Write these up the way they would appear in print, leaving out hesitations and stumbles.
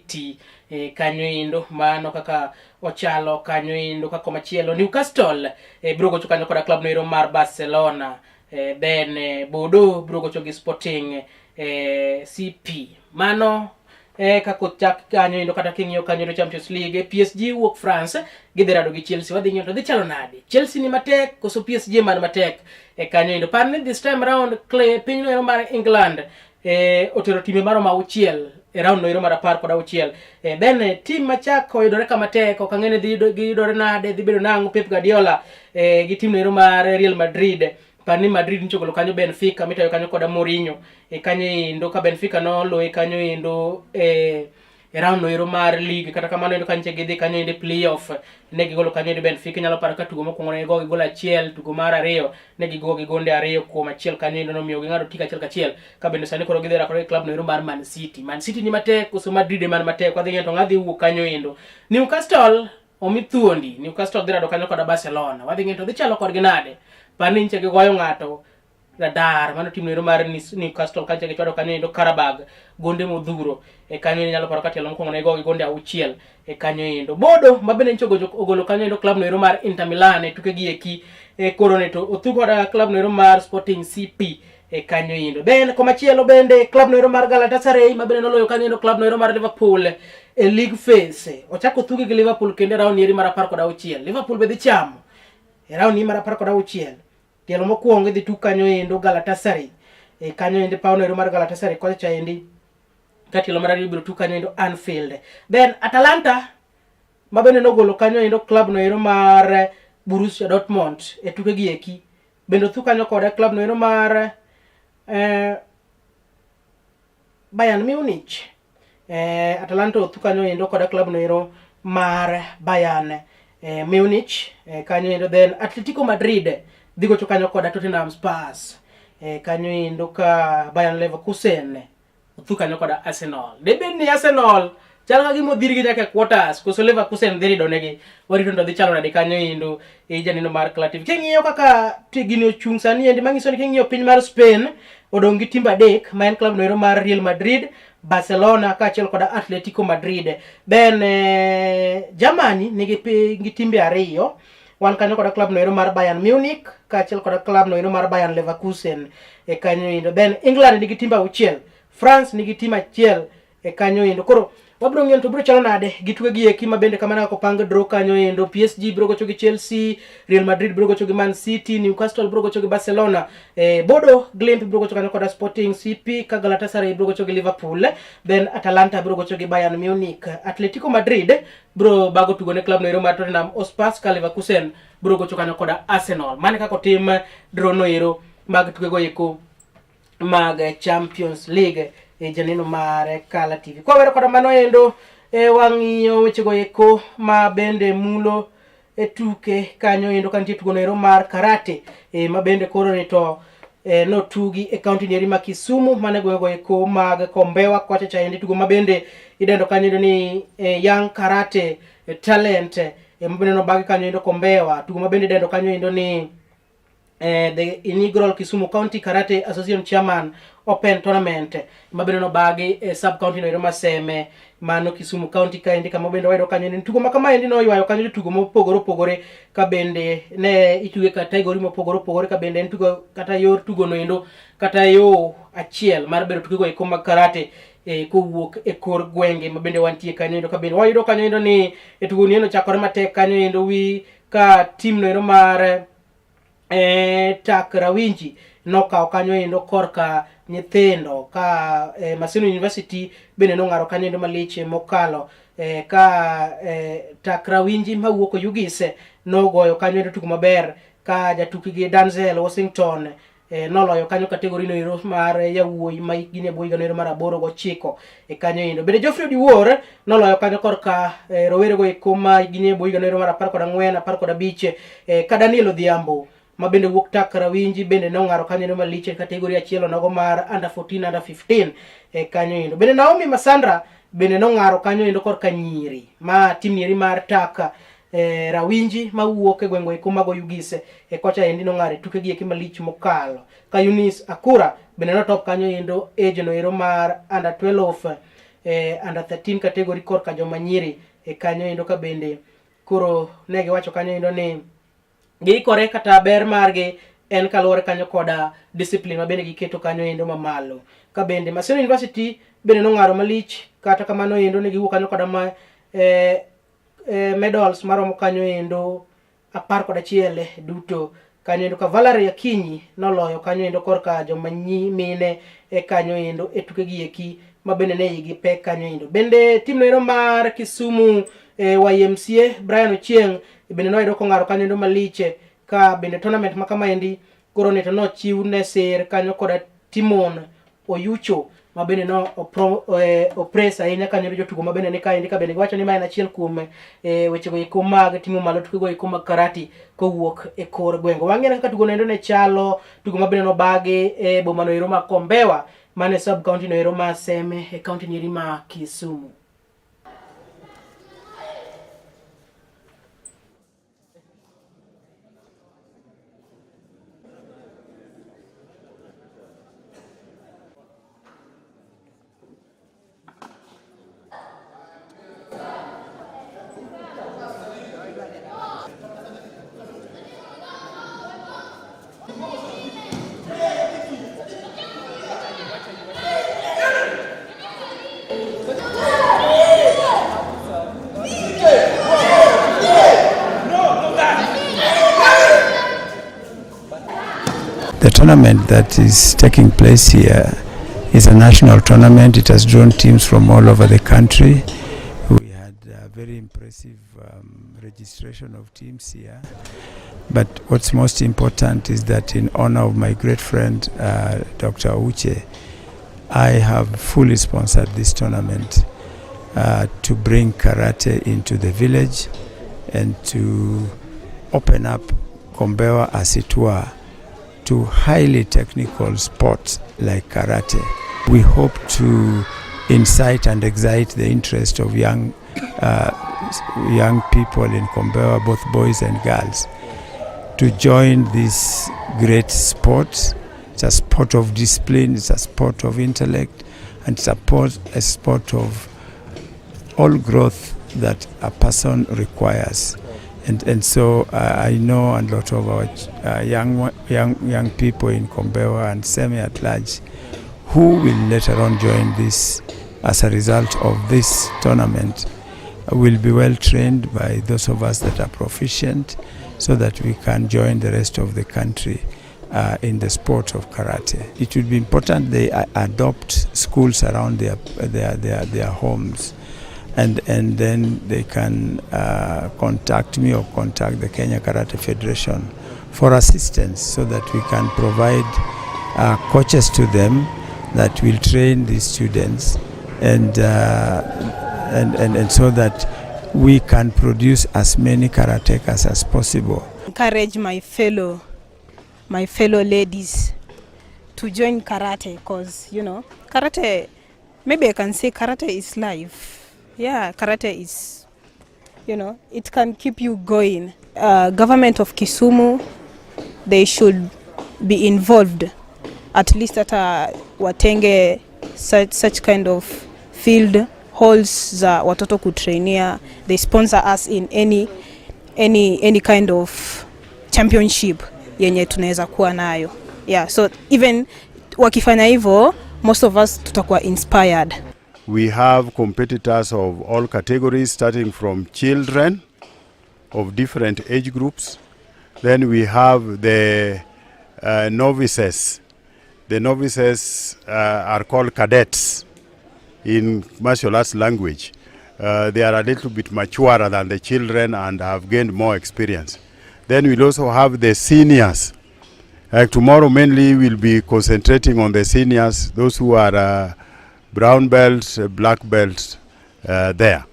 City kanyo endo mano kaka ochalo kanyo endo kaka machielo Newcastle biro gocho kanyo koda club noero mar Barcelona then Bodo biro gocho gi Sporting CP mano kako chak kanyo endo kata king'io kanyo endo Champions League PSG wuok France gidherado gi Chelsea wadhi ng'io to dhi chalo nade Chelsea ni matek koso PSG man matek kanyo endo parne this time around piny noero mar England otero time maro mauchiel round noero mar 16 then team machako oyudore kama tek ok ang'e ni dhi yudore nade dhi bedo nang'o Pep Guardiola gi team noero mar Real Madrid pani Madrid nichogolo kanyo Benfica mitayo kanyo koda Mourinho kanyo endo ka Benfica no loe kanyo endo round noero mar league kata kamano endo kanyo gidhi kanyo endo playoff ne gigolo kanyo endo Benfica nyalo paro ka tugo mokwongo ne go gol achiel tugo mar ariyo ne gigo gi gonde ariyo kuom achiel kanyo endo nomiyo gi ng'ado tika achiel kachiel ka bende sani koro gidhi rakore club noero mar Man City ni matek koso Madrid man matek wadhi ng'eto ng'adhi wuok kanyo endo Newcastle omithuondi Newcastle dhi rado kanyo koda Barcelona wadhi ng'eto dhi chalo kodgi nade pani nche gi goyo ng'ato radar mano team noero mar Newcastle kanyo gi chwado kanyo endo Karabag gonde modhuro kanyo nyalo paro ka tielo mokwongo ne go gi gonde auchiel kanyo endo Bodo mabende nche ogolo kanyo endo club noero mar Inter Milan tuke gi eki koro ne to othugo koda club noero mar Sporting CP kanyo endo then komachielo bende club noero mar Galatasaray mabende noloyo kanyo endo club noero mar Liverpool league phase ochako thugi gi Liverpool kendo round nieri mar 16 Liverpool be dhi chamo round ni mar 16 tielo mokwongo dhi tuk kanyo endo Galatasaray kanyo endo pau noero mar Galatasaray kocha endi ka tielo mar ariyo biro tuk kanyo endo Anfield then Atalanta mabende nogolo kanyo endo club noero mar Borussia Dortmund tuke gi eki bende tuk kanyo koda club noero mar Bayern Munich Atalanta tuk kanyo endo koda club noero mar Bayern Munich kanyo endo then Atletico Madrid digo to kanyo koda Tottenham Spurs kanyo endo ka Bayern Leverkusen thu kanyo koda Arsenal debe ni Arsenal chalo ka gimo dhiri gi nyaka quarters koso Leverkusen dhiri donegi warito ndo dhi chalo nade kanyo endo janino mar Clative king'iyo kaka tigini ochung' sani endi mangiso ni king'iyo piny mar Spain odong' gi timbe adek ma en club noero mar Real Madrid Barcelona kaachiel koda Atletico Madrid then Germany nigi timbe ariyo wan kanyo koda club noero mar Bayern Munich kaachiel koda club noero mar Bayern Leverkusen kanyo endo then England nigi timbe auchiel France nigi tim achiel kanyo endo koro wabro ng'eyo to bro chalo nade gituke gi eki mabende kamana ko pang draw kanyo endo PSG bro gocho gi Chelsea Real Madrid bro gocho gi Man City Newcastle bro gocho gi Barcelona Bodo Glimt bro gocho kanyo koda Sporting CP ka Galatasaray bro gocho gi Liverpool then Atalanta bro gocho gi Bayern Munich Atletico Madrid bro bago tugo ne club noero mar Tottenham Hotspur ka Leverkusen bro gocho kanyo koda Arsenal mane kako tim draw noero mag tuke go eko mag Champions League janino mare Kala TV kwa wero koda mano endo wang'iyo wechego eko ma bende mulo tuke kanyo endo kantie tugo noero mar karate ma bende koro ni to no tugi county nieri ma Kisumu mane goyo eko mag Kombewa kocha cha endi tugo ma bende idendo kanyo endo ni young karate talent mabende no bagi kanyo endo Kombewa tugo ma bende idendo kanyo endo ni the inaugural Kisumu County Karate Association Chairman Open Tournament mabende no bagi sub county no Maseme mano Kisumu County ka indi kama bende waydo kanyo ni tugo makama indi no ywayo kanyo tugo mopogore ka bende ne ituge category mopogore ka bende en tugo kata yor tugo no endo kata yo achiel mar bedo tugo e koma karate kowuok kor gwenge mabende wantie kanyo endo ka bende waydo kanyo endo ni tugo ni eno chakore matek kanyo endo wi ka team no ero mar Tak Rawinji nokawo kanyo endo korka nyithindo ka Maseno University bende nong'aro kanyo endo maliche mokalo ka Tak Rawinji mawuok Ugise nogoyo kanyo endo tugo maber ka jatukgi Denzel Washington noloyo kanyo kategori no ero mar yawuoyi ma gine boyi gano ero mar 8 kanyo endo bende Geoffrey Odiwuor noloyo kanyo korka rowere go eko ma gine boyi gano ero mar 14 15 ka Daniel Odhiambo mabende wuok Tak Rawinji bende nong'aro kanyo endo maliche kategori achielo nogo mar under 14 under 15 kanyo endo bende Naomi Masandra bende nong'aro kanyo endo korka nyiri ma tim nieri mar Tak Rawinji mawuok gweng'o eko mago Ugise kocha endi nong'are tuke gi eki malich mokalo ka Eunice Akura bende notop kanyo endo age no ero mar under 12 under 13 category korka joma nyiri kanyo endo ka bende koro ne giwacho kanyo endo ni giikore kata ber margi en kaluwore kanyo koda discipline mabende giketo kanyo endo mamalo. Ka bende Maseno University bende nong'aro malich, kata kamano endo ne giwuok kanyo koda medals maromo kanyo endo 11 duto kanyo endo ka Valerie Akinyi noloyo kanyo endo korka joma mine kanyo endo tukegi eki mabende ne igi pek kanyo endo. Bende tim noero mar Kisumu YMCA Brian Ochieng bende noyudo kong'aro kanyo endo maliche, ka bende tournament makamaendi koro neto nochiw ne sir kanyo koda Timon Oyucho mabende no opress ahinya kanyo jotugo mabende ni kaendi, ka bende giwacho ni ma en achiel kuom wechego eko mag timo malo tukego eko mag karate kowuok kor gwengo. Wang'e kaka tugo nendo ne chalo, tugo mabende no bagi boma no ero ma Kombewa mane sub county no ero ma Seme county ni ma Kisumu. The tournament that is taking place here is a national tournament. It has drawn teams from all over the country. We had a very impressive registration of teams here. But what's most important is that in honor of my great friend, Dr. Uche, I have fully sponsored this tournament to bring karate into the village and to open up Kombewa, as it were, to highly technical sports like karate. We hope to incite and excite the interest of young people in Kombewa, both boys and girls, to join this great sport. It's a sport of discipline, it's a sport of intellect, and it's a sport of all growth that a person requires. And so I know a lot of our young people in Kombewa and Seme at large who will later on join this as a result of this tournament will be well trained by those of us that are proficient, so that we can join the rest of the country in the sport of karate. It would be important they adopt schools around their homes. And then they can contact me or contact the Kenya Karate Federation for assistance, so that we can provide coaches to them that will train these students, and so that we can produce as many karatekas as possible. Encourage my fellow ladies to join karate, because karate, maybe I can say karate is life. Yeah, karate is, it can keep you going. Government of Kisumu, they should be involved, at least at watenge such kind of field halls za watoto kutrainia. They sponsor us in any kind of championship yenye tunaweza kuwa nayo. Yeah, so even wakifanya hivyo, most of us tutakuwa inspired. We have competitors of all categories, starting from children of different age groups. Then we have the novices. The novices are called cadets in martial arts language. They are a little bit maturer than the children and have gained more experience. Then we'll also have the seniors. Tomorrow mainly we'll be concentrating on the seniors, those who are brown belts, black belts there.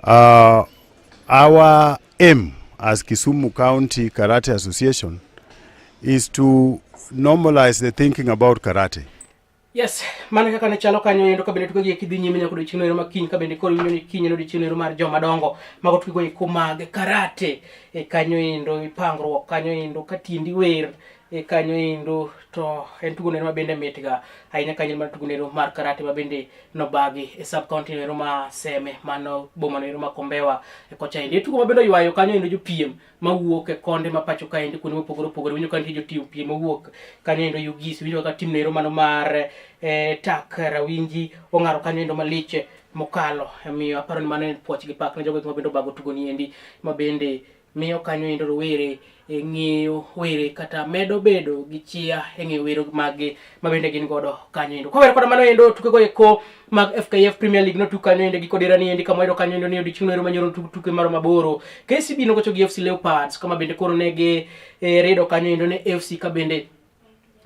Our aim as Kisumu County Karate Association is to normalize the thinking about karate. Yes, mana kaka ne chalo kanyo endo kabende tuko gi kidhi nyime nyako dichino ero makiny kabende koro yino kinyo no dichino ero mar joma dongo mago tuko gi kumag karate kanyo endo ipangruok kanyo endo katindi wer kanyo endo to en tugo nero mabende mitga ahinya kanyo mar tugo nero mar karate mabende nobagi e sub county nero ma Seme mano boma nero ma Kombewa e kocha endo tugo mabende ywayo kanyo endo jopiem mawuok e konde ma pacho ka endo kuno mopogore opogore winjo kanyo jotim piem mawuok kanyo endo Ugis winjo ka tim nero mano mar tak rawinji ongaro kanyo endo maliche mokalo miyo aparo ni mano en puoch gi pak ne jogo mabende bago tugo ni endi mabende miyo kanyo endo rowere ng'iyo were kata medo bedo gi chia ng'iyo wero mag mabende gin godo kanyo endo kowere koda mano endo tuke go eko mag FKF Premier League no tuke kanyo endo gikodera ni endi kama endo kanyo endo ni odichung ero manyoro tuke maro maboro KCB no gocho gi FC Leopards kama bende koro nege redo kanyo endo ne FC ka bende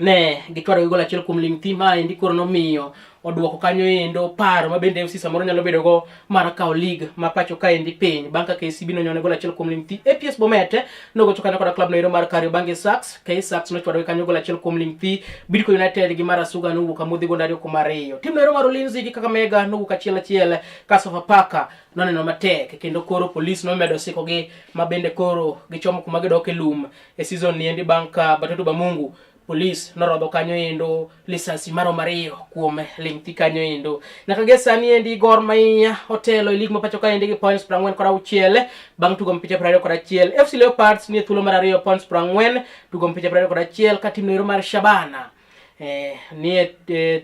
ne gitwaro gi gol achiel kuom ling thi ma endi koro nomiyo oduoko kanyo endo paro mabende FC samoro nyalo bedo go mar kawo league ma pacho ka endi piny banka KCB no nyone gol achiel kuom ling thi APS Bomet no gocho kanyo koda club no ero mar Kariobangi Sharks Sharks no chwado kanyo gol achiel kuom ling thi Bidco United gi mar Asuga no wuok amodhi gondario kuma ariyo tim no ero mar Ulinzi gi Kakamega no wuok achiel ka Sofapaka no neno matek kendo koro police no medo siko gi mabende koro gichomo kuma gidok e lum e season ni endi banka Batoto ba Mungu police norodho kanyo endo lisasi maro mariyo kuom lingthi kanyo endo nyaka gesani endi Gor Mahia hotelo league ma pacho ka endi gi points 46 bang tugo mpich 21 FC Leopards ni thuolo mar 2 points 40 tugo mpich 21 ka tim no mar Shabana ni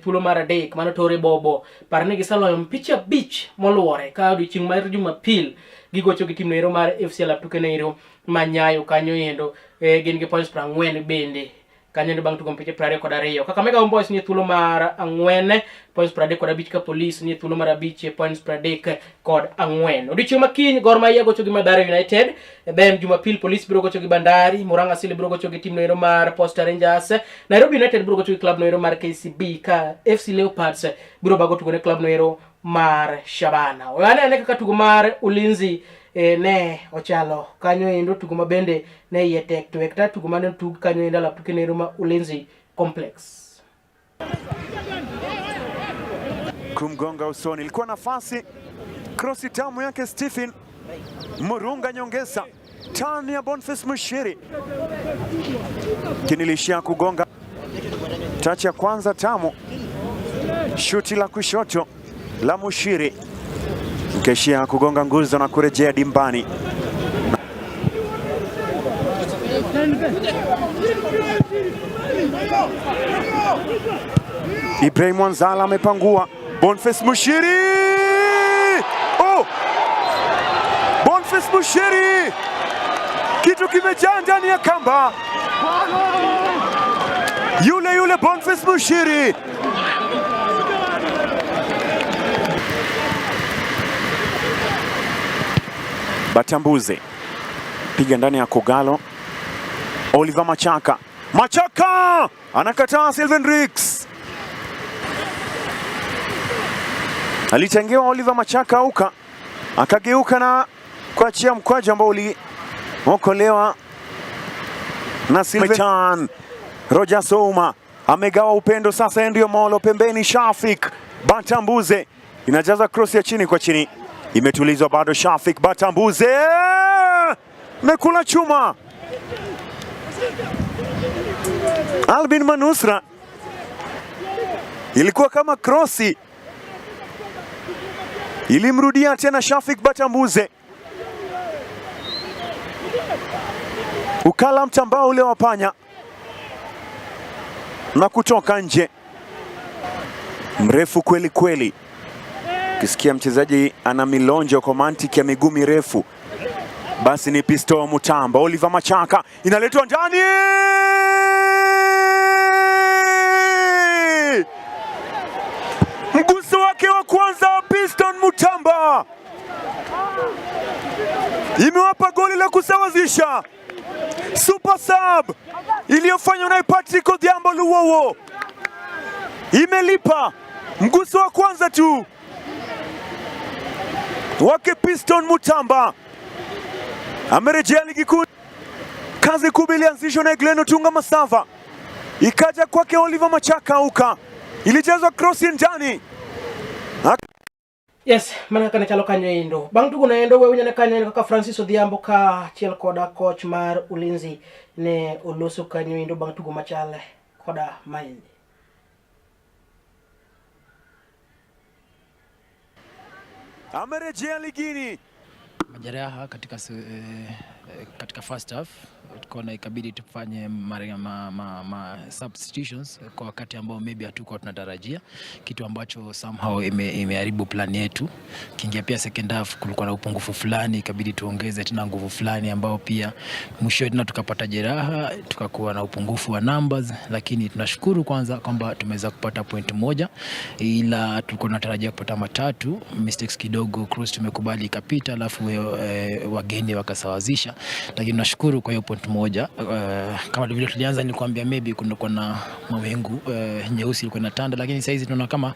thuolo mar adek mano tore bobo parne gisaloyo mpich 5 moluore ka odiochieng' mar Jumapil gigocho gi tim no mar FC Laptuke no manyayo kanyo endo gin gi points 40 bende kanyo bang tugo mpich 22 Kakamega Homeboyz ni thuolo mar 4 points 35 ka Police ni thuolo mar 5 points 34 odiochieng' makiny Gor Mahia gocho gi Mathare United then Jumapil Police biro gocho gi Bandari Murang'a Seal biro gocho gi tim no ero mar Posta Rangers Nairobi United biro gocho gi club no ero mar KCB ka FC Leopards biro bago tugo ne club no ero mar Shabana wane kaka tugo mar Ulinzi ne ochalo kanyo endo tugo mabende ne yetek to ekta tugo mane tugo kanyo endo Laptuke nero ma Ulinzi Complex kumgonga usoni ilikuwa nafasi cross tamu yake Stephen Murunga nyongeza tani ya Boniface Mushiri kinilishia kugonga touch ya kwanza tamu shuti la kushoto la Mushiri keshia kugonga nguzo na kurejea dimbani. Ibrahim Wanzala amepangua Boniface Mushiri. Oh! Boniface Mushiri. Kitu kimejaa ndani ya kamba. Yule Boniface Mushiri. Batambuze piga ndani ya Kogalo. Oliver Machaka anakataa. Sylvain Rix alitengewa Oliver Machaka uka akageuka na kuachia mkwaju ambao uliokolewa na Sylvain. Roger Souma amegawa upendo sasa, ndio Molo pembeni. Shafik Batambuze inajaza cross ya chini kwa chini, imetulizwa bado. Shafik Batambuze mekula chuma. Albin Manusra ilikuwa kama crossi, ilimrudia tena Shafik Batambuze, ukala mtambao ule wapanya na kutoka nje. Mrefu kweli kweli, kisikia mchezaji ana milonjo kwa mantiki ya miguu mirefu, basi ni Pisto Mutamba. Oliver Machaka inaletwa ndani, mguso wake wa kwanza Piston Mutamba imewapa goli la kusawazisha. Super sub iliyofanywa na Patrick Odhiambo Luwowo imelipa. Mguso wa kwanza tu wake Piston Mutamba amerejea ligi kuu. Kazi kubwa ilianzishwa na Glenn Otunga Masava, ikaja kwake Oliver Machaka uka, ilijazwa cross ndani. Yes, mana kana chalo kanyo endo. Bang tugo na endo wewe nyane kanyo kaka Francis Odhiambo ka chiel koda coach mar Ulinzi ne oloso kanyo endo bang tugo machale koda Maindi. Amerejea ligini. Majeraha katika first half tukaona ikabidi tufanye substitutions kwa wakati ambao maybe hatuko tunatarajia, kitu ambacho somehow imeharibu plan yetu. Kiingia pia second half kulikuwa na upungufu fulani, ikabidi tuongeze tena nguvu fulani ambao pia mwisho tena tukapata jeraha, tukakuwa na upungufu wa numbers, lakini tunashukuru kwanza kwamba tumeweza kupata point moja, ila tulikuwa tunatarajia kupata matatu. Mistakes kidogo, cross tumekubali ikapita, alafu wageni wakasawazisha, lakini tunashukuru kwa hiyo point moja. Kama vile tulianza nilikwambia maybe kulikuwa na mawingu nyeusi ilikuwa inatanda, lakini sasa hizi tunaona kama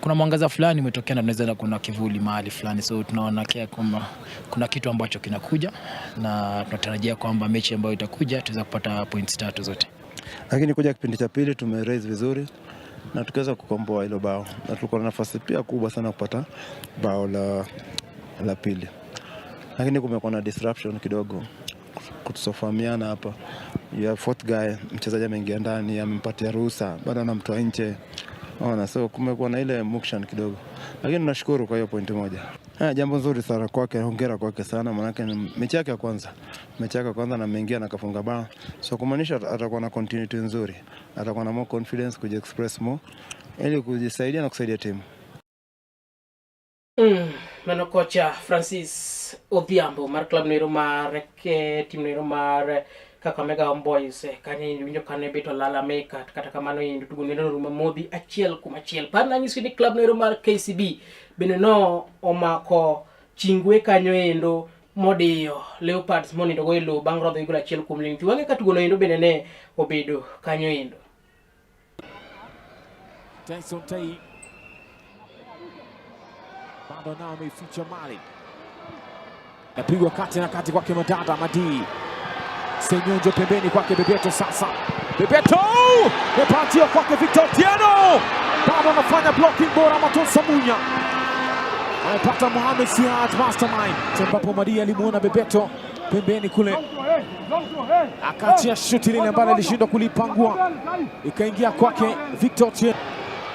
kuna mwangaza fulani umetokea na tunaweza kuna kivuli mahali fulani, so tunaona kwamba kuna kitu ambacho kinakuja na tunatarajia kwamba mechi ambayo itakuja tutaweza kupata points 3 zote. Lakini kuja kipindi cha pili tumeraise vizuri na tukaweza kukomboa hilo bao, na tulikuwa na nafasi pia kubwa sana kupata bao la pili, lakini kumekuwa na disruption kidogo kutosofahamiana hapa. Ya fourth guy mchezaji ameingia ndani, amempatia ruhusa baada na mtu nje. Ona, so kumekuwa na ile motion kidogo, lakini tunashukuru kwa hiyo point moja. Jambo nzuri sana kwake, hongera kwake sana, maana yake mechi yake ya kwanza na ameingia na kafunga bao, so kumaanisha atakuwa na continuity nzuri, atakuwa na more confidence kuji express more ili kujisaidia na kusaidia timu. Mano kocha Francis Odhiambo mar club noero mar team noero mar Kakamega Homeboyz kanye winjo kane beto lala meka kata kamano yendo tugo neno ruma modi achiel kuma achiel par na nyisi ni club noero mar KCB bene no omako chingwe kanyo endo modiyo Leopards monindo go elo bang rodho igula achiel kum lingti wange ka tugo no endo bene ne obedo kanyo endo. Tyson Tai bado nao ameficha mali, napigwa kati na kati kwake Madada Madi, Senyonjo pembeni kwake Bebeto. Sasa Bebeto mepatia kwake Victor Tieno, bado anafanya blocking bora. Maton Samunya amepata Mohamed Siad mastermind, ambapo Madi alimuona Bebeto pembeni kule, akachia shuti lile ambalo alishindwa kulipangua, ikaingia kwake Victor Tieno.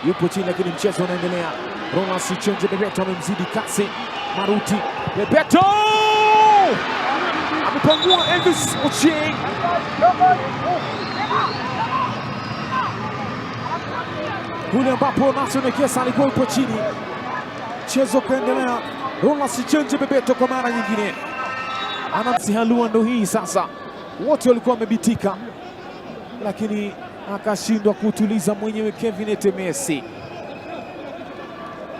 Yupo chini lakini mchezo unaendelea. Ronald Sichenje, Bebeto amemzidi kasi. Maruti, Bebeto amepangua Elvis Ochieng. Kule ambapo Nason Ekesa alikuwa yupo chini, mchezo kaendelea. Ronald Sichenje, Bebeto kwa mara nyingine anamsihalua. Ndo hii sasa, wote walikuwa wamebitika, lakini akashindwa kutuliza mwenyewe Kevin Etemesi.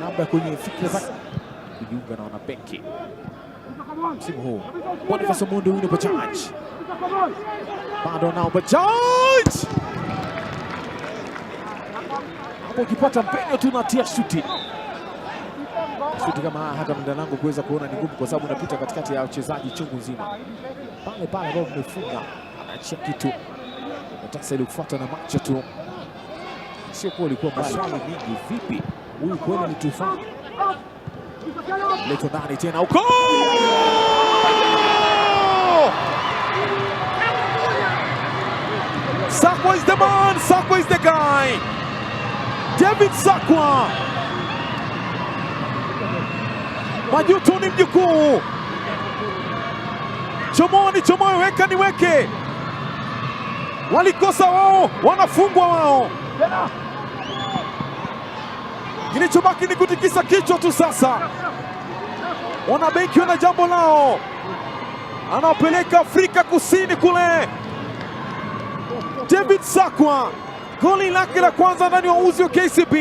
Namba kwenye fikra zake kujiunga na wanabeki msimu huu. Boniface Mundu wino Bajaj, bado nao Bajaj hapo, ukipata mpenyo tu natia shuti kama hata mdanangu kuweza kuona ni ngumu, kwa sababu unapita katikati ya wachezaji chungu nzima. Pale roho mmefunga, anaachia kitu nataka ile kufuata na macho tu, sio kwa ilikuwa maswali mingi. Vipi huyu kweli ni tufaa? Leto ndani tena huko, Sakwa is the man, Sakwa is the guy. David Sakwa, majuto ni mjukuu. Chomoe, weka ni weke. Walikosa wao, wanafungwa wao. Kilichobaki ni kutikisa kichwa tu sasa. Wanabeki wana jambo lao, anapeleka Afrika Kusini kule. David Sakwa, goli lake la kwanza ndani ya uzi wa KCB,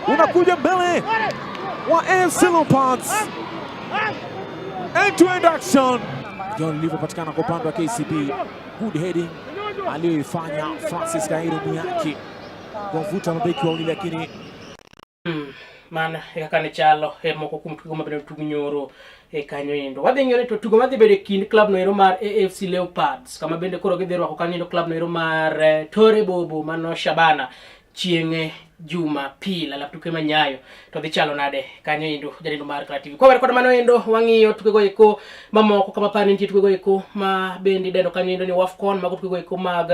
unakuja mbele wa AFC Leopards. End-to-end action John ilivyopatikana kwa upande wa KCB. Good heading aliyoifanya Francis Kairo Miyaki kuwavuta mabeki wawili, lakini mana yakane chalo moko kumtugo mabene tugunyoro kanyo endo wadhingore to tugo madhi bede kind club no ero mar AFC Leopards kama bende koro gidhero ko kanyo club no ero mar Tore Bobo mano Shabana chienge Jumapil alafu tuke manyayo to dhi chalo nade kanyo endo jarindo mar Kara TV. Kwa wer kod mano endo wang'iyo tukego eko mamoko kama pani nitie tukego eko ma bendi dendo kanyo endo ni WAFCON mago tukego eko mag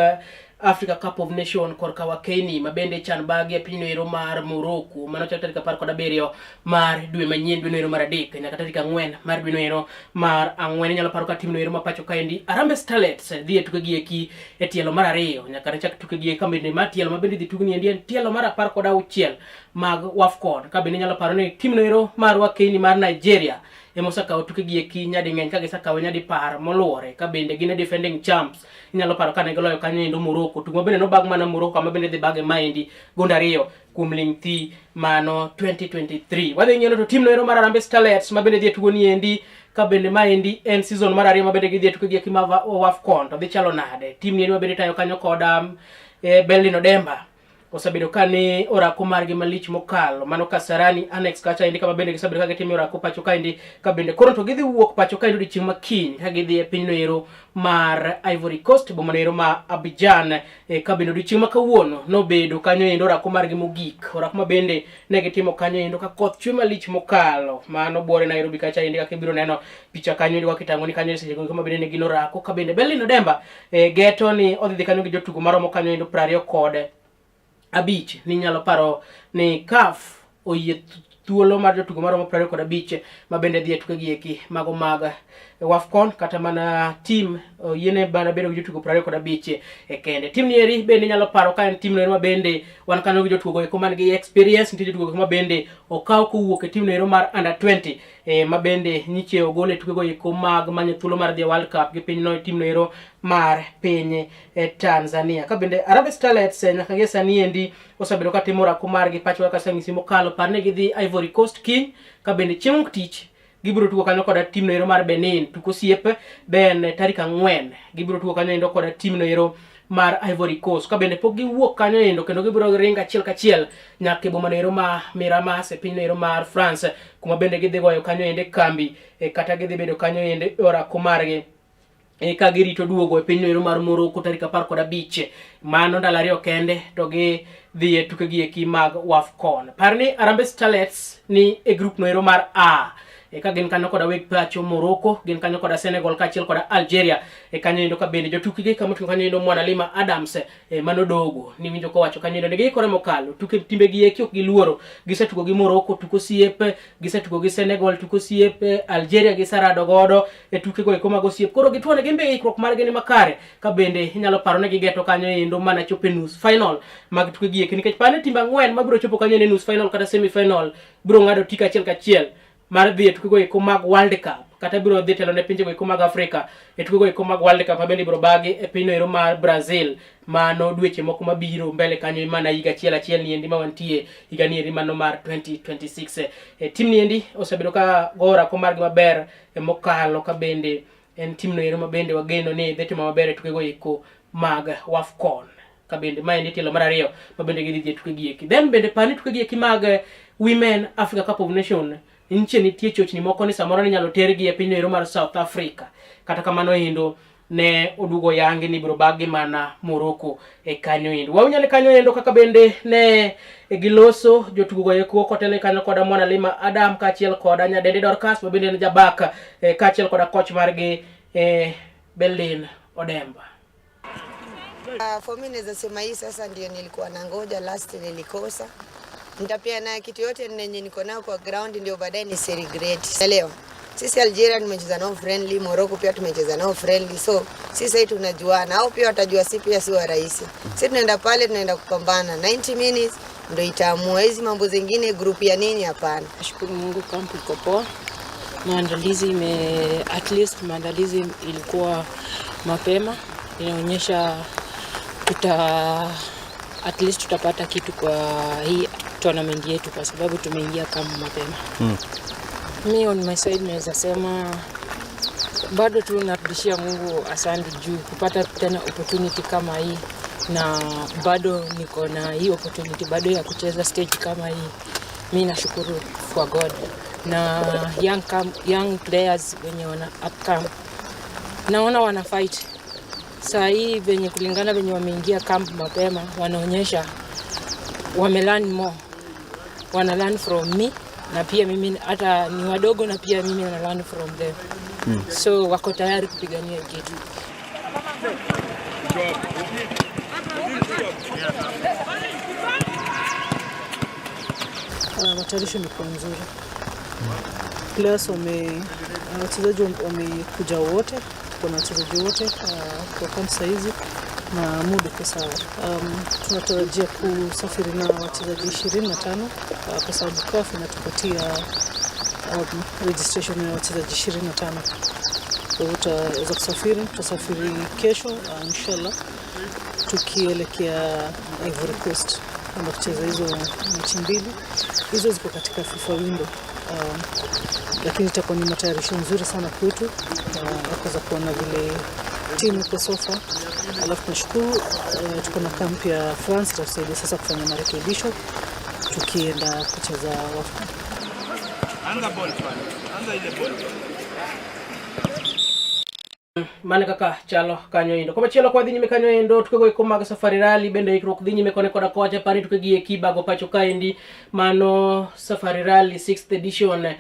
Africa Cup of Nation korka wakeni mabende chan bagi e piny ero mar Morocco mano chak tarik 17 mar dwe manyien dwe ero mar adek nyaka tarik 4 mar dwe ero mar ang'wen. Nyalo paro ka tim no ero ma pacho kaendi Harambee Starlets dhi e tukegi eki e tielo mar 2 nyaka chak tukegi ka bende ma tielo mabende dhi tugni endi en tielo mar 16 mag WAFCON. Ka bende nyalo paro ni tim no ero mar wakeni mar Nigeria emosakawo tukegi eki nyadi ng'eny ka gisakawo nyadi par moluore ka bende gin defending champs. Inyalo paro kane goloyo kanyo endo Morocco tugo bende no bag mana Morocco ma bende dhi bage maendi gonda 2 kuom lingthi mano 2023. Wadhi ng'eno to tim no ero mar Harambee Starlets ma bende dhi tugo ni endi ka bende maendi en season mar 2 ma bende gidhi tugo gi ma WAFCON to dhi chalo nade. Tim ni ma bende tayo kanyo koda Berlin Odemba osabedo kane orako margi malich mokalo mano Kasarani Annex kacha indi kama bende gisabedo kage timi orako pacho kaendi ka bende koro to gidhi wuok pacho kaendi odiochieng' makiny ka gidhi e piny no ero mar Ivory Coast boma no ero ma Abidjan ka bende odiochieng' makawuono nobedo kanyo endo orako margi mogik orako ma bende ne gitimo kanyo endo ka koth chwe malich mokalo mano buore Nairobi kacha indi kaka ibiro neno picha kanyo endo kitang'o ni kanyo seche kama bende ne gin orako ka bende Berlin Odemba geto ni odhi kanyo gi jotugo maromo kanyo endo 20 kod abich. Ni nyalo paro ni CAF oyie thuolo mar jotugo maromo 25 ma bende dhi e tukegi eki mago mag WAFCON kata mana team yene bana bedo gi jotugo 25 e kende. Team ni eri bende nyalo paro ka en team no ero ma bende wan kanyo gi jotugo eko man gi experience nitie jotugo ma bende okaw kowuok e team no ero mar under 20 ma bende nyiche ogole tukego eko mag manyo thuolo mar dhi World Cup gi piny no team no ero mar piny Tanzania. Ka bende Harambee Starlets nyaka gi sani endi osabedo ka timo orako margi pacho ka sangisi mokalo parne gidhi Ivory Coast kiny ka bende chieng' tich gibiro tugo kanyo koda team no ero mar Benin tuko siep ben tarik 4 gibiro tugo kanyo endo koda team no ero mar Ivory Coast ka bende pok giwuok kanyo endo kendo gibiro ringa achiel kachiel nyaka e boma no ero ma Miramas e piny no ero mar France kuma bende gidhi goyo kanyo ende kambi kata gidhi bedo kanyo ende orako margi ka girito duogo e piny no ero mar Morocco tarik 15 mano ndalo 2 kende to gi dhi e tukegi eki mag WAFCON. Parni Harambee Starlets ni e group no ero mar A ka gin kanyo koda weg pacho Morocco gin kanyo koda Senegal kachiel koda Algeria kanyo endo ka bende jotukgi kama tugo kanyo endo Mwanalima Adams mano dogo ni winjo ko wacho kanyo endo negi kore mokalo tuke timbegi eki ok giluoro gisetugo gi Morocco tuko siep gisetugo gi Senegal tuko siep Algeria gisarado godo tukego eko mago siep koro gituone gimbe ikruok margi ni makare ka bende inyalo paro ne gigeto kanyo endo mana chope nus final mag tukegi eki nikech pane timba 4 mabiro chopo kanyo ne nus final kata semi final biro ngado tika achiel kachiel mar dhi e tukego eko mag World Cup kata biro dhi telo ne pinjego eko mag Afrika e tukego eko mag World Cup bende biro bagi e piny no ero mar Brazil mano dweche moko mabiro mbele kanyo mana higa achiel ni endi ma wantie higa ni endi mano mar 2026 team ni endi osebedo ka gora ko margi maber mokalo ka bende en team no ero ma bende wageno ni dhi timo maber e tukego eko mag WAFCON ka bende ma endi tielo mar 2 ma bende gidhi e tukegi eki then bende pani tukegi eki mag Women Africa Cup of Nation inche nitie chochni moko ni samoro ni nyalo tergi e piny no ero mar South Africa kata kamano endo ne odugo yangi ni biro bagi mana Morocco e kanyo endo. Waunyale kanyo endo kaka bende ne giloso jotugo eko kotele kanyo koda Mwanalima Adam kachiel koda Nyadende Dorcas bende ne jabaka kachiel koda coach margi Berlin Odemba. For me naweza sema hii sasa ndio nilikuwa nangoja, last nilikosa. Nitapia na kitu yote nenye niko nao kwa ground ndio baadaye ni regret. Leo sisi Algeria tumecheza nao friendly, Morocco pia tumecheza nao friendly. So sisi hii tunajuana, au pia watajua sisi pia si wa rahisi. Sisi tunaenda pale tunaenda kupambana 90 minutes ndio itaamua hizi mambo zingine group ya nini hapana. Nashukuru Mungu kampu iko poa. Maandalizi at least maandalizi ilikuwa mapema. Inaonyesha at least tutapata kitu kwa hii tournament yetu kwa sababu tumeingia kama mapema. Me on my side naweza sema bado tu narudishia Mungu asante juu kupata tena opportunity kama hii, na bado niko na hii opportunity bado ya kucheza stage kama hii. Mimi nashukuru for God na young players wenye wana upcome naona wana fight saa hii venye kulingana venye wameingia camp mapema, wanaonyesha wame learn more, wana learn from me na pia mimi hata ni wadogo na pia mimi na learn from them. So wako tayari kupigania kitu. Matayarisho ni kwa nzuri. Players wachezaji wamekuja wote, tuko na wachezaji wote kwa kambi saa hizi na muda kwa sawa. Tunatarajia kusafiri na wachezaji 25 kwa sababu CAF inatupatia registration ya wachezaji 25. Kwa hiyo tutaweza kusafiri, tutasafiri kesho inshallah tukielekea Ivory Coast kwenda kucheza hizo mechi mbili. Hizo ziko katika FIFA window. Lakini itakuwa ni matayarisho nzuri sana kwetu kuweza kuona vile timu iko sofa. Alafu tunashukuru tuko na kampi ya France tutasaidia sasa kufanya marekebisho tukienda kucheza WAFCON. Mane kaka chalo kanyo indo koma chelo kwa dhi nyime kanyo indo tukego iko mag Safari Rally bende ikruok dhi nyime kone koda kocha pani tukegi kibago pacho kaendi mano Safari Rally 6th edition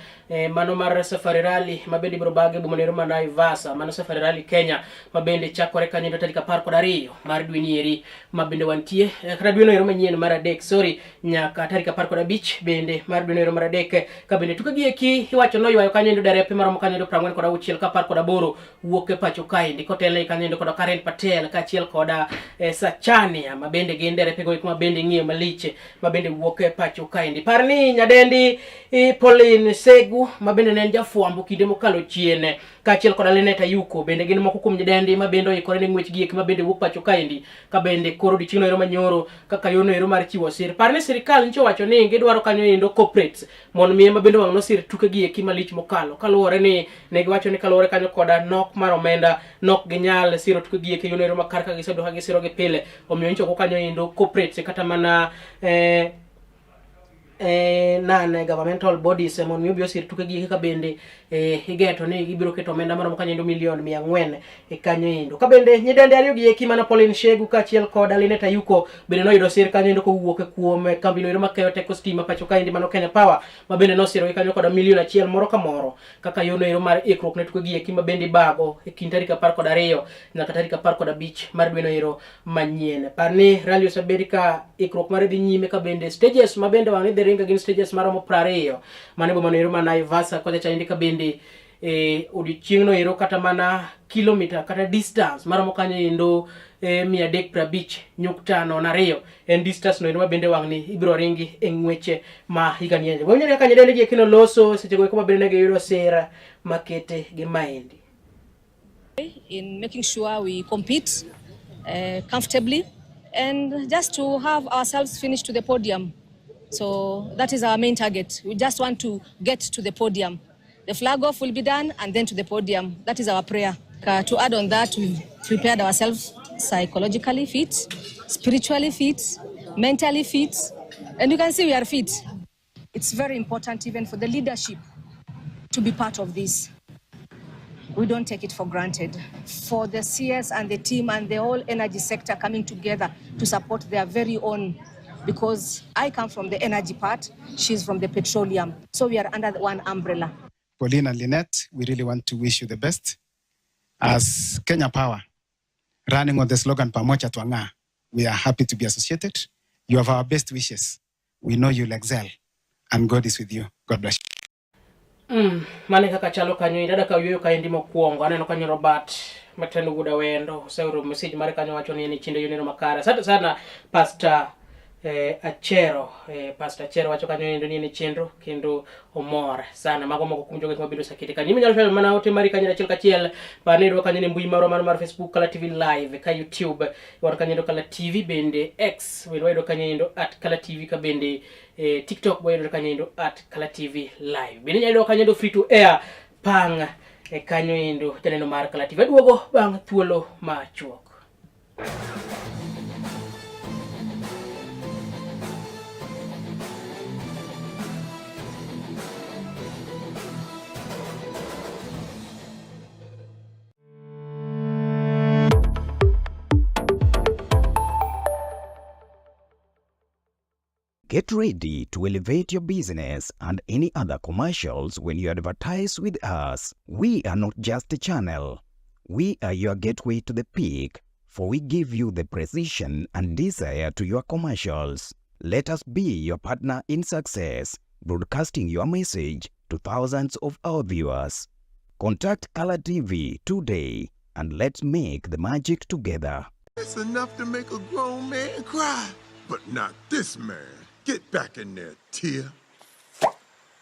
mano mar Safari Rally mabende biro bage bumonero manai Vasa mano Safari Rally Kenya mabende chakore kanyo indo tarik 12 mar dwe nieri mabende wantie kata dwe no ero manyien mar adek nyaka tarik 15 bende mar dwe no ero mar adek kabende tukegi iwacho no ywayo kanyo indo derepe mar kanyo indo 46 ka 18 wuok pacho kaendi kotele kanyo koda Karen Patel kaachiel koda Sachania mabende gendere pego ikuma bende ng'iyo maliche mabende wuok pacho kaendi. Parni nyadendi Pauline Segu mabende ne jafuambo kinde mokalo chien kaachiel koda Leneta Yuko bende gin moko kuom nyadendi mabende ikore ne ngwech giek mabende wuok pacho kaendi ka bende koro dichino ero manyoro kaka yono ero mar chiwo sir. Parni sirikal ncho wacho ni gidwaro kanyo indo corporates mon mie mabende wang no sir tuke giek malich mokalo kaluwore ni ne giwacho ni kaluwore kanyo koda nok mar omenda nok ginyal siro tuke giek yono ero makar ka gisedo ka gisiro gi pile omiyo ncho kanyo indo corporates kata mana nane governmental bodies mon mio biosir tuke giek ka bende higeto ni gibiro keto omenda maromo kanyo indo milion 400 kanyo indo ka bende nyidende ariyo gieki mana Pauline Shegu kaachiel koda Leneta Yuko bende no yudo sir kanyo indo ko wuok kuom kambi no ero makeyo teko stima pacho kaendi mano Kenya Power mabende no siro kanyo koda milion 1 moro ka moro kaka yono ero mar ikruok ne tuke gieki mabende bago kind tarik 12 nyaka tarik 15 mar dwe no ero manyien. Parni rally osebedika ikruok mar dhi nyime ka bende stages mabende wang ni ringa gin stages maromo 20 mane bo manero manai Vasa kocha chaindi ka bende odichiengno ero kata mana kilomita kata distance maromo kanyo indo 350.2 en distance no ero bende wang ni ibiro ringi engweche ma higani yenye wonyere kanyo dende gi kino loso sechego ko bende ne yudo sera makete gi maendi in making sure we compete comfortably and just to have ourselves finish to the podium. So that is our main target. We just want to get to the podium. The flag off will be done and then to the podium. That is our prayer. To add on that, we've prepared ourselves psychologically fit, spiritually fit, mentally fit, and you can see we are fit. It's very important even for the leadership to be part of this. We don't take it for granted. For the CS and the team and the whole energy sector coming together to support their very own, because I come from the energy part, she's from the petroleum. So we are under one umbrella. Pauline and Lynette, we really want to wish you the best. As Kenya Power, running on the slogan Pamoja Twang'aa, we are happy to be associated. You have our best wishes. We know you'll excel, and God is with you. God bless you. Mane kaka chalo kanyo dada ka yoyo kaendi mokwongo aneno kanyo Robert matendo guda wendo sauro message mare kanyo wacho ni chindo yonero makara. Asante sana Pastor Achero wacho kanyo indo ni chenro kendo omor sana mago moko kum jogo mabiro sakete kanyo nyalo feel mana ote mari kanyo achiel kachiel panero kanyo ne mbui maro mar Facebook Kala TV live ka YouTube war kanyo Kala TV bende X wedo kanyo indo @Kala TV ka bende TikTok boyo kanyo indo @Kala TV live bende nyalo kanyo indo free to air pang kanyo indo janeno mar Kala TV duogo bang thuolo machuok. Get ready to elevate your business and any other commercials when you advertise with us. We are not just a channel. We are your gateway to the peak, for we give you the precision and desire to your commercials. Let us be your partner in success, broadcasting your message to thousands of our viewers. Contact Color TV today and let's make the magic together. It's enough to make a grown man cry, but not this man. Get back in there, Tia.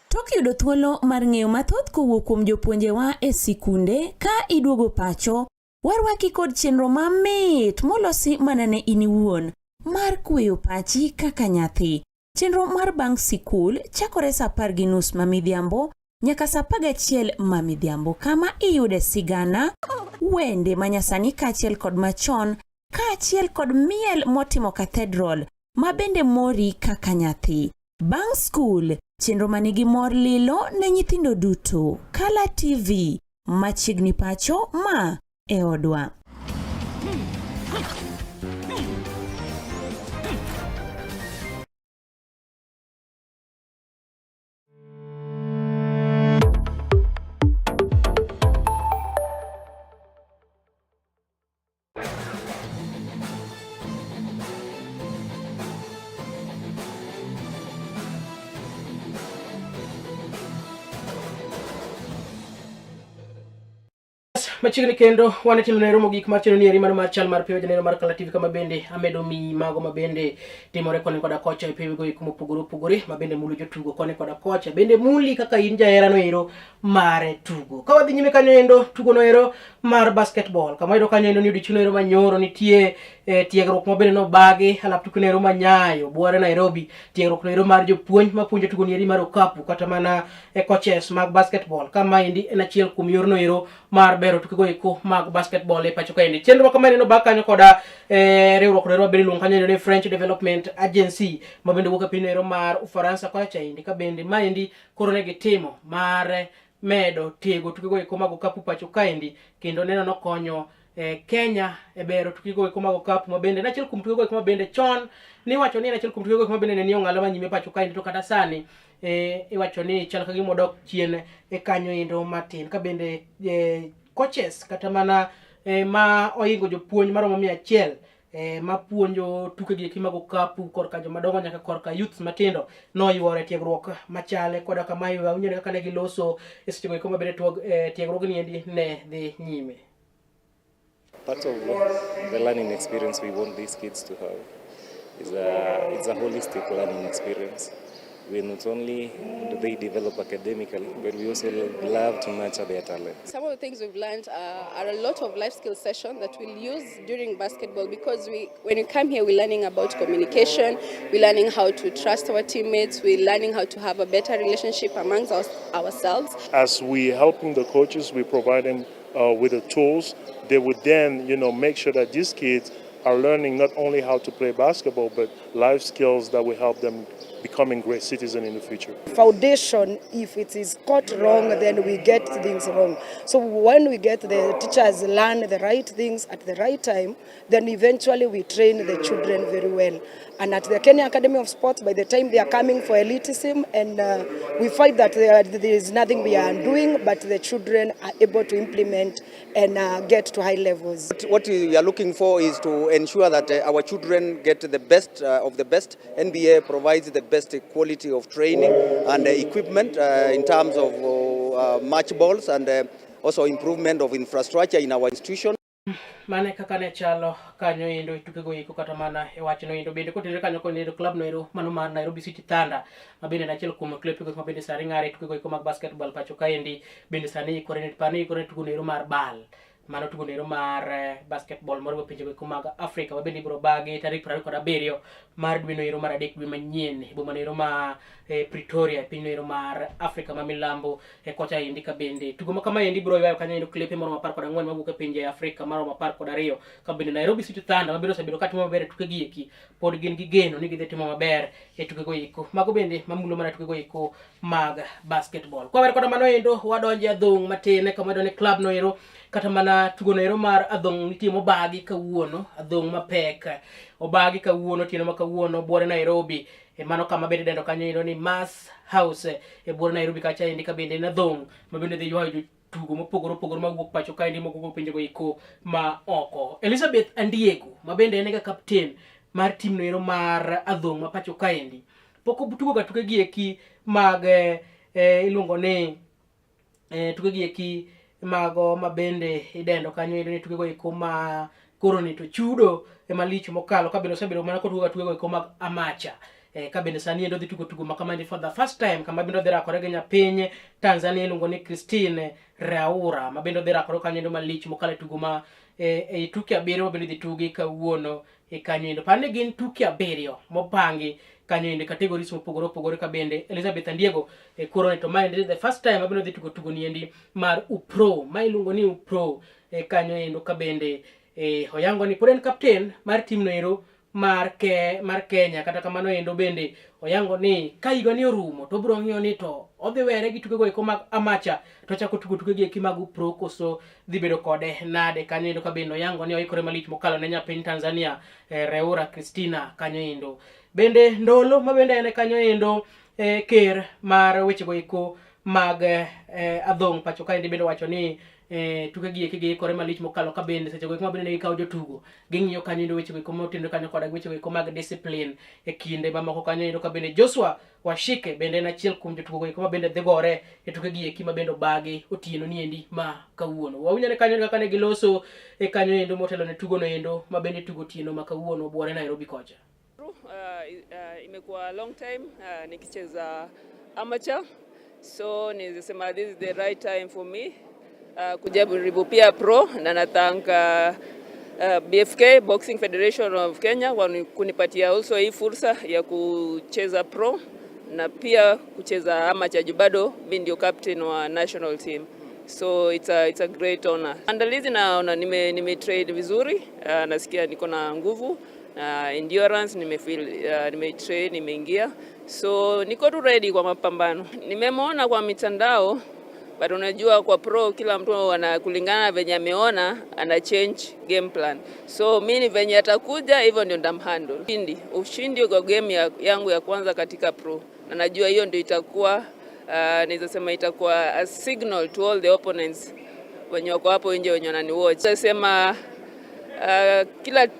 Tok yudo thuolo mar ng'eyo mathoth kowuok kuom jopuonjewa e sikunde ka iduogo pacho, warwaki kod chenro mamit molosi mana ne in iwuon mar kweyo pachi kaka nyathi. Chenro mar bang' sikul chakore saa 10:30 mamidhiambo nyaka saa 11 mamidhiambo, kama iyude sigana, wende manyasani kaachiel kod machon, kaachiel kod miel motimo cathedral mabende mori kaka nyathi. Bang' skul, chenro manigi mor lilo ne nyithindo duto. Color TV, machiegni pacho ma e odwa. Machiegni kendo wanatimo nero mogik mar cheno nieri mar chal mar piyo janero mar Color TV, kama bende amedo mi mago mabende timore koni koda kocha e piyo go ikumo pugore mabende mulu jotugo koni koda kocha bende muli kaka in jaera no ero mare tugo. Ka wadhi nyime kanyo endo tugo no ero mar basketball, kama ido kanyo endo ni odichuno ero manyoro nitie tiegruok mabende no bagi alap tugo ero manyayo buore Nairobi. Tiegruok no ero mar jopuonj mapuonjo tugo nieri mar okapu kata mana coaches mag basketball, kama indi en achiel kuom yorno ero mar bero tugo eko mag basketball e pacho kaendi. Chenro kama neno baka kanyo koda riwruok no bende luong kanyo ne French Development Agency mabende wuok e piny ero mar Ufaransa kocha indi, ka bende maendi koro ne gitimo mar medo tego tugo eko mag okapu pacho kaendi, kendo neno no konyo Kenya e bero tugo eko mag okapu mabende nachiel kuom tugo eko mabende chon ni wacho ni nachiel kuom tugo eko mabende ne ni ong'ala manyime pacho kaendi, to kata sani iwacho ni chal ka gima odok chien e kanyo endo matin, ka bende coaches kata mana ma oingo jopuonj maromo 100 mapuonjo tuke gi mag okapu korka jomadongo nyaka korka youth matindo no yuore tiegruok machale koda kama iwanyone kaka ne giloso e seche go kama bende tiegruok ni endi ne dhi nyime. Part of the learning experience we want these kids to have is it's a holistic learning experience. We not only do they develop academically, but we also love to nurture their talent. Some of the things we've learned are a lot of life skill sessions that we'll use during basketball, because when you come here, we're learning about communication, we're learning how to trust our teammates, we're learning how to have a better relationship amongst ourselves. As we're helping the coaches, we provide them with the tools. They would then, make sure that these kids are learning not only how to play basketball, but life skills that will help them becoming great citizens in the future. Foundation, if it is caught wrong, then we get things wrong. So when we get the teachers learn the right things at the right time, then eventually we train the children very well. And at the Kenya Academy of Sports, by the time they are coming for elitism, and we find that there is nothing we are doing, but the children are able to implement and get to high levels. What we are looking for is to ensure that our children get the best of the best. NBA provides the best quality of training and equipment in terms of match balls and also improvement of infrastructure in our institution. Mane kaka ne chalo kanyo endo tuke go iko kata mana e wach no endo bende kotenre kanyo ko endo club no ero mano mar Nairobi City Thunder mabende na achiel kuom club go mabende sari ngare tuke go iko mag basketball pacho kaendi bende sani ikore tugo no ero mar bal mano tugo no ero mar basketball moro pinje go mag Africa mabende biro bagi tarik 27 mar dwe no ero mar adek dwe manyien boma no ero ma Pretoria piny no ero mar Africa ma milambo kocha indi ka bende tugo ma kama indi biro yayo kanyo endo klepe moro ma 14 mawuok e pinje Africa maro ma 12 ka bende Nairobi City Thunder mabiro sabedo katimo maber tuke gi eki pod gin gi geno ni gidhi timo maber e tuke go iko mago bende mamulo mana tuke go iko mag basketball. Kwa ber koda mano endo wadonje adhong matene kama done club no ero kata mana tugo noero mar adhong nitie mobagi kawuono, adhong mapek obagi kawuono, tieno ma kawuono buore Nairobi, mano kama bende dendo kanyo ni Mass House buore Nairobi kacha endi ka bende na dhong ma bende dhi ywayo tugo mopogore opogore mawuok pacho kae ndi moko pinjego iko ma oko. Elizabeth Andiego ma bende en ga captain mar team noero mar adhong ma pacho kae ndi poko tugo ga tuke gieki mag iluongo ni tuke gieki mago ma bende idendo kanyo ni tuke go iko ma koro ni to chudo malich mokalo ka bende osebedo mana kotugo ga tuke go iko mag amacha. Ka bende sani endo dhi tugo makamandi for the first time kama bende dhi rakore gi nyapiny Tanzania iluongo ni Christine Raura ma bende dhi rakore kanyo endo malich mokalo tugo ma tuke 7 ma bende dhi tugi kawuono kanyo endo. Pane gin tuke 7 mopangi kanyo endo categories mopogore opogore ka bende Elizabeth Andiego koro to ma the first time ma bende dhi tugo ni endi mar UPRO ma iluongo ni UPRO kanyo endo ka bende oyango ni pod en captain mar team noero mar Kenya. Kata kamano endo bende oyango ni ka higa ni orumo to bro ng'iyo ni to odhi were gi tuke go eko mag amacha to chako tuke gi eki mag UPRO koso dhi bedo kode nade kanyo endo ka bende oyango ni oikore malich mokalo ne nyapiny Tanzania Raura Christina kanyo endo. Bende Ndolo ma bende ene kanyo endo ker mar weche go eko mag adhong pacho kae bende wacho ni tuke gi eki kore malich mokalo ka bende seche go eko ma bende gikawo jotugo ging'iyo kanyo endo weche go eko motendo kanyo koda weche go eko mag discipline kinde mamoko kanyo endo ka bende Joshua Washike bende en achiel kuom jotugo go eko ma bende dhi gore tuke gi eki ma bende bagi otieno ni endi ma kawuono. Wawinjane kanyo kaka ne giloso kanyo endo motelo ne tugo no endo ma bende tugo otieno ma kawuono buore Nairobi kocha. Imekuwa long time nikicheza amateur, so nisema this is the right time for me kujaribu pia pro, na nathanka BFK Boxing Federation of Kenya kwa kunipatia also hii fursa ya kucheza pro na pia kucheza amateur. Bado mimi ndio captain wa national team, so it's a great honor. Andalizi naona nime train vizuri, nasikia niko na nguvu, endurance nimetrain, nimeingia, so niko tu ready kwa mapambano. Nimemuona kwa mitandao, but unajua kwa pro kila mtu anakulingana venye ameona ana change game plan, so mimi venye atakuja hivyo ndio ndamhandle. Ushindi kwa game yangu ya kwanza katika pro, na najua hiyo ndio itakuwa naweza sema itakuwa a signal to all the opponents wenye wako hapo nje wenye wanani watch. Nasema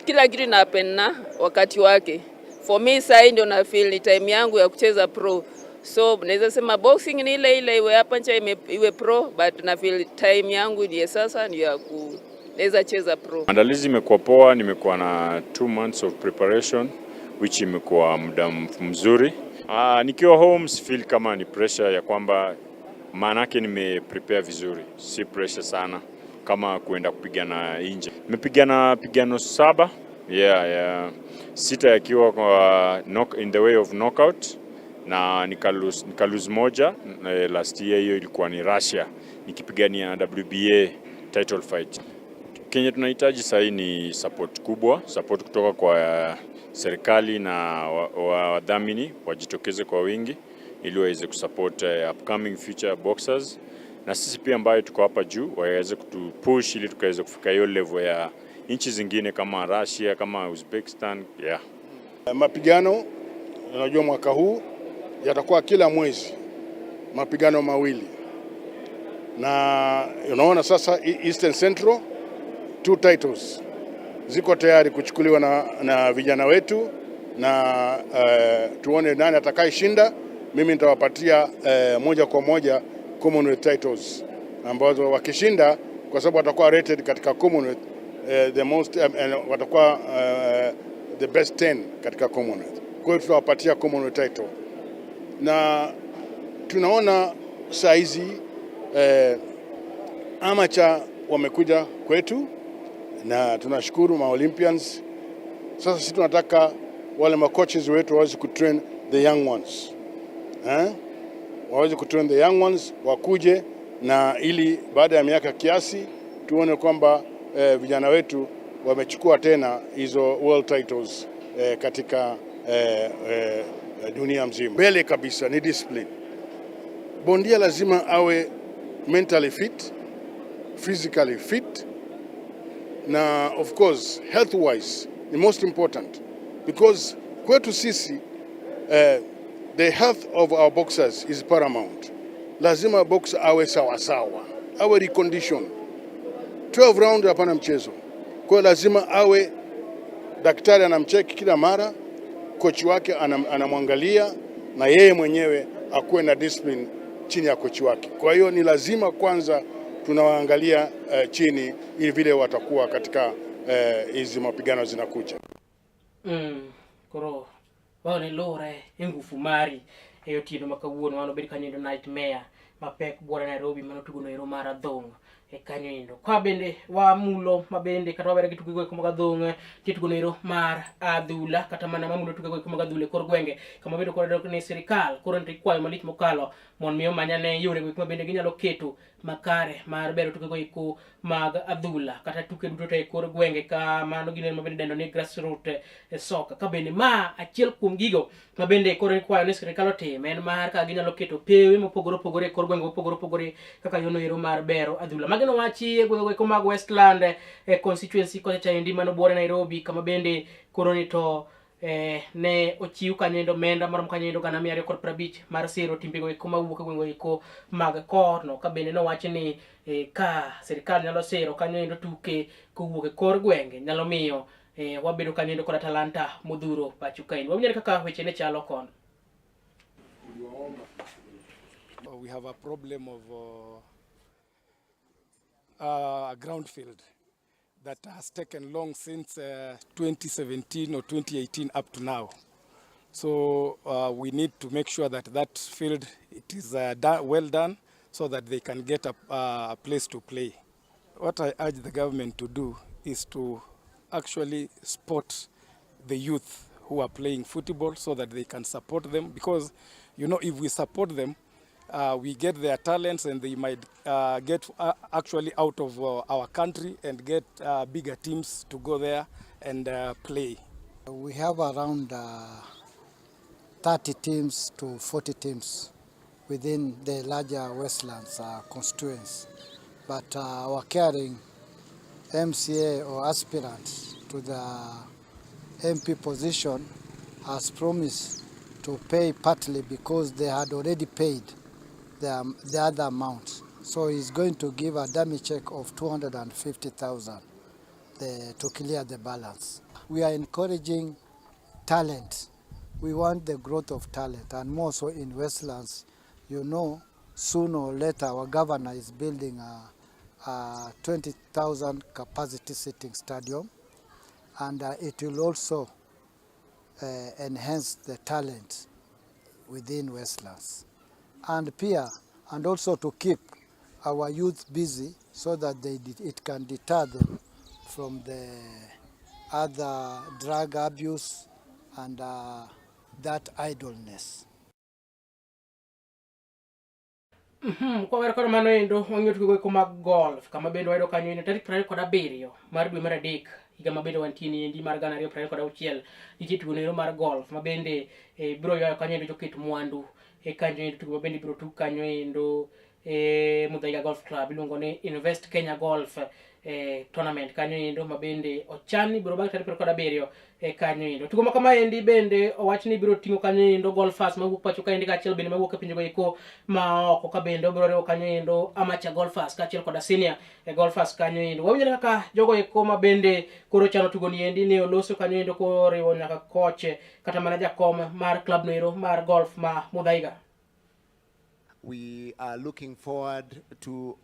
kila kitu inapenda wakati wake. For me sasa ndio na feel ni time yangu ya kucheza pro. So naweza sema boxing ni ile iwe hapa nje iwe pro, but na feel time yangu ndiye sasa ni ya kuweza cheza pro. Maandalizi imekuwa poa, nimekuwa na 2 months of preparation which imekuwa muda mzuri. Nikiwa home feel kama ni pressure ya kwamba maanake nimeprepare vizuri, si pressure sana kama kuenda kupigana nje. Nimepigana pigano 7, 6 yakiwa kwa in the way of knockout, na nikalose moja last year. Hiyo ilikuwa ni Russia nikipigania WBA title fight. Kenya tunahitaji sasa ni support kubwa, support kutoka kwa serikali na wadhamini wajitokeze kwa wingi ili waweze kusupport upcoming future boxers, na sisi pia ambayo tuko hapa juu waweze kutupush ili tukaweze kufika hiyo level ya nchi zingine kama Russia, kama Uzbekistan. Mapigano unajua mwaka huu yatakuwa kila mwezi mapigano mawili, na unaona sasa Eastern Central 2 titles ziko tayari kuchukuliwa na vijana wetu, na tuone nani atakayeshinda. Mimi nitawapatia moja kwa moja Commonwealth titles ambazo wakishinda, kwa sababu watakuwa rated katika Commonwealth the most watakuwa the best 10 katika Commonwealth. Kwa hiyo tutawapatia Commonwealth title, na tunaona saizi amateur wamekuja kwetu na tunashukuru ma Olympians. Sasa sisi tunataka wale ma coaches wetu waweze kutrain the young ones, waweze kutrain the young ones wakuje, na ili baada ya miaka kiasi tuone kwamba vijana wetu wamechukua tena hizo world titles katika dunia mzima. Mbele kabisa ni discipline. Bondia lazima awe mentally fit, physically fit, na of course health wise the most important, because kwetu sisi the health of our boxers is paramount. Lazima boxer awe sawasawa, awe recondition. 12 round hapana mchezo, kwa lazima awe daktari anamcheki kila mara, coach wake anamwangalia, na yeye mwenyewe akuwe na discipline chini ya coach wake. Kwa hiyo ni lazima kwanza tunawaangalia chini ili vile watakuwa katika hizi mapigano zinakuja. Koro wao ni lore ngufu mari eyo tino makawuono wano bedi kanyindo nightmare mapek bora Nairobi mano tugono ero mara dhong kanyindo kwa bende wa mulo mabende kata wabere gitu kigo kumaga dhong titugono ero mar adhula kata mana mamulo tugogo kumaga dhule kor gwenge kama bedo kor ne serikal koro nti kwayo malich mokalo mon miyo manyane yore kuma bende ginyalo keto makare mar bero tugogo iko mag adhula kata tuke duto te kor gwenge ka mano ginen mabende dendo ni grassroots soka ka bende ma achiel kuom gigo mabende koro kwayo ne serikal otime en mar ka ginyalo keto pewe mopogore opogore kor gwenge opogore opogore kaka yono ero mar bero adhula mageno wachi gwenge ko mag Westland constituency ko cha indi mano bore Nairobi kama bende koro ni to ne ochiu kanyendo menda marom kanyendo gana 250 mar siro timbego eko mawuok gwenge eko mag korno ka bende no wachi ni ka serikal nyalo siro kanyendo tuke kowuok kor gwenge nyalo miyo wabedo kanyendo kod talanta modhuro pacho kain wanyere kaka weche ne chalo kon. We have a problem of a ground field that has taken long since 2017 or 2018 up to now. So we need to make sure that that field it is well done so that they can get a place to play. What I urge the government to do is to actually support the youth who are playing football so that they can support them, because you know, if we support them, we get their talents and they might get actually out of our country and get bigger teams to go there and play. We have around 30 teams to 40 teams within the larger Westlands constituents, but our caring MCA or aspirant to the MP position has promised to pay partly because they had already paid the other amount. So he's going to give a dummy check of 250,000 to clear the balance. We are encouraging talent. We want the growth of talent, and more so in Westlands. You know, sooner or later our governor is building a 20,000 capacity sitting stadium, and it will also enhance the talent within Westlands. And also to keep our youth busy so that it can deter them from the other drug abuse and that idleness. Kwa wera kono mano endo wang'yo tugo ko mag golf kama bendo wayudo kanyo ino tarik 27 mar dwe mar adek higa mabende wantie ni endi mar 2026 nitie tugo nero mar golf mabende biro ywayo kanyo endo joket mwandu kanyo endo tugo mabende biro tug kanyo endo Muthaiga Golf Club iluongo ni Invest Kenya Golf tournament kanyo endo mabende ochan biro bang' tarik 27 kanyo endo tugo makama endi bende owachni biro ting'o kanyo endo golfers mawuok pacho ka endi kaachiel bende mawuok e pinjego eko ma oko ka bende obiro riwo kanyo endo amateur golfers kaachiel koda senior golfers kanyo endo wawinjore kaka jogo eko ma bende koro chano tugo ni endi ne oloso kanyo endo koriwo nyaka coach kata mana jakom mar club no ero mar golf ma Muthaiga. We are looking forward to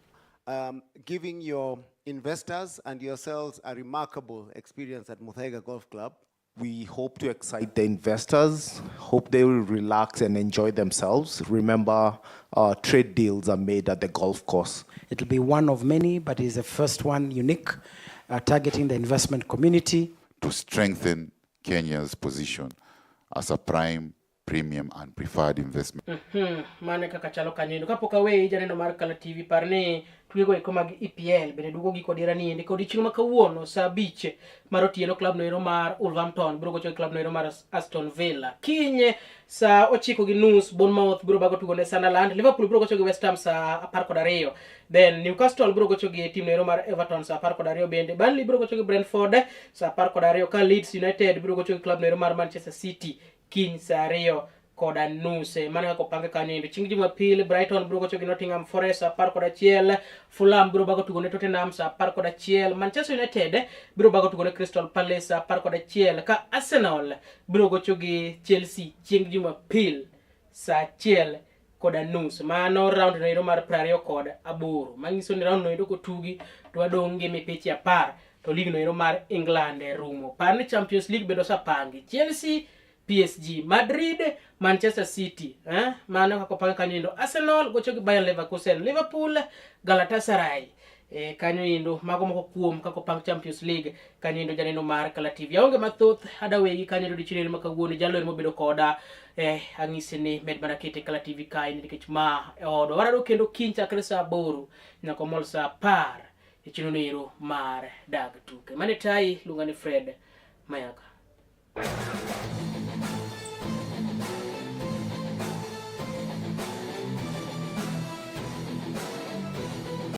giving your investors and yourselves a remarkable experience at Muthaiga Golf Club. We hope to excite the investors, hope they will relax and enjoy themselves. Remember, trade deals are made at the golf course. It'll be one of many, but it's the first one unique, targeting the investment community. To strengthen Kenya's position as a prime, premium and preferred investment. Mane kaka chalo kanyo kapo ka we janeno mar Kala TV parne tugo eko mag EPL bende duogo giko dirani ende kod chieng' ma kawuono saa 5 mar otieno klab noero mar Wolverhampton biro gocho klab noero mar Aston Villa. Kinye saa 9:30 Bournemouth biro bago tugo ne Sunderland, Liverpool biro gocho gi West Ham saa 12, then Newcastle biro gocho gi tim noero mar Everton saa 12 bende, Burnley biro gocho gi Brentford saa 12 ka Leeds United biro gocho gi klab noero mar Manchester City kiny saa 2:30. Mane kako pange kanyo. Chieng' Jumapil Brighton biro gocho gi Nottingham Forest saa 11, Fulham biro bago tugo ne Tottenham saa 11, Manchester United biro bago tugo ne Crystal Palace saa 11 ka Arsenal biro gocho gi Chelsea chieng' Jumapil saa 1:30. Mano round noero mar 28. Manyiso ni round noero kotugi to wadong' gi mipichi 10 to lig noero mar England rumo. Par ni Champions League bedo sa pangi Chelsea, PSG, Madrid, Manchester City, mano kako pange kanyo indo. Arsenal gocho gi Bayer Leverkusen, Liverpool, Galatasaray. Kanyo indo mago moko kuom kako pang Champions League kanyo indo janeno mar Kala TV. Aonge mathoth adawegi kanyo indo dichireni makawuoni jalo mo bedo koda ang'ise ni med mana kete Kala TV kae nikech ma odo warado kendo kiny chakre saa 8 nyaka mol saa 10 e chino nero mar dag tuke. Mane tai luonga ni Fred Mayaka.